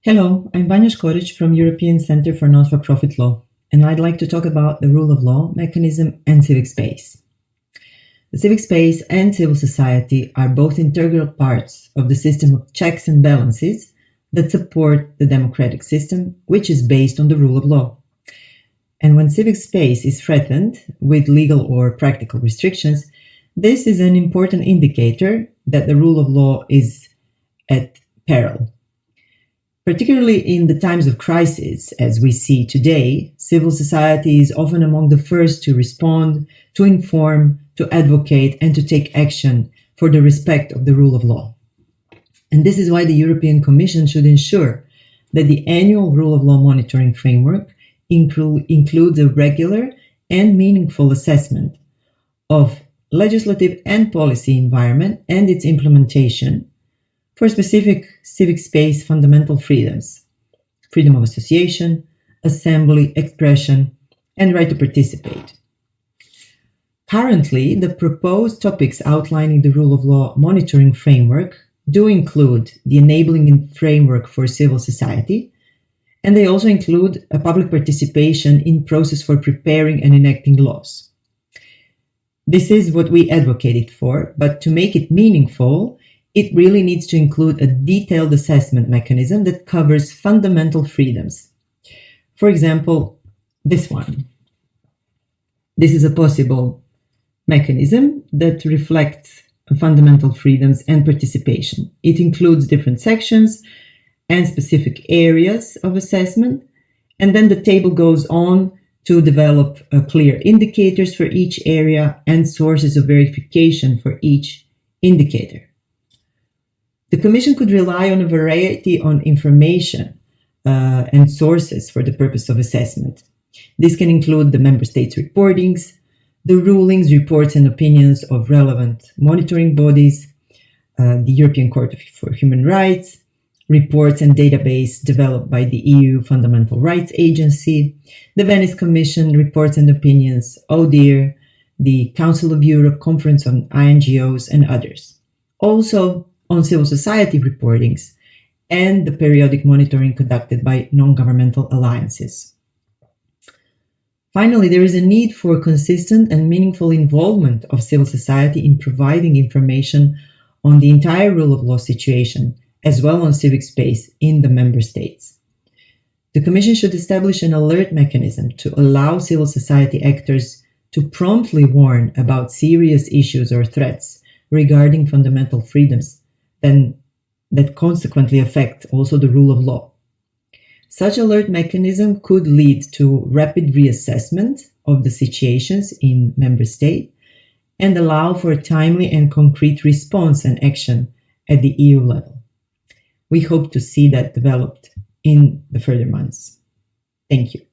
Hello, I'm Vanja Škorić from European Center for Not-for-Profit Law, and I'd like to talk about the rule of law, mechanism, and civic space. The civic space and civil society are both integral parts of the system of checks and balances that support the democratic system, which is based on the rule of law. And when civic space is threatened with legal or practical restrictions, this is an important indicator that the rule of law is at peril. Particularly in the times of crisis, as we see today, civil society is often among the first to respond, to inform, to advocate, and to take action for the respect of the rule of law. And this is why the European Commission should ensure that the annual rule of law monitoring framework includes a regular and meaningful assessment of legislative and policy environment and its implementation for specific civic space fundamental freedoms: freedom of association, assembly, expression, and right to participate. Currently, the proposed topics outlining the rule of law monitoring framework do include the enabling framework for civil society, and they also include a public participation in process for preparing and enacting laws. This is what we advocated for, but to make it meaningful, it really needs to include a detailed assessment mechanism that covers fundamental freedoms. For example, this one. This is a possible mechanism that reflects fundamental freedoms and participation. It includes different sections and specific areas of assessment, and then the table goes on to develop clear indicators for each area and sources of verification for each indicator. The Commission could rely on a variety of information and sources for the purpose of assessment. This can include the Member States' reportings, the rulings, reports, and opinions of relevant monitoring bodies, the European Court for Human Rights, reports and database developed by the EU Fundamental Rights Agency, the Venice Commission reports and opinions, ODIHR, the Council of Europe Conference on INGOs, and others. Also, on civil society reportings and the periodic monitoring conducted by non-governmental alliances. Finally, there is a need for consistent and meaningful involvement of civil society in providing information on the entire rule of law situation, as well on civic space in the member states. The Commission should establish an alert mechanism to allow civil society actors to promptly warn about serious issues or threats regarding fundamental freedoms that consequently affect also the rule of law. Such alert mechanism could lead to rapid reassessment of the situations in member state and allow for a timely and concrete response and action at the EU level. We hope to see that developed in the further months. Thank you.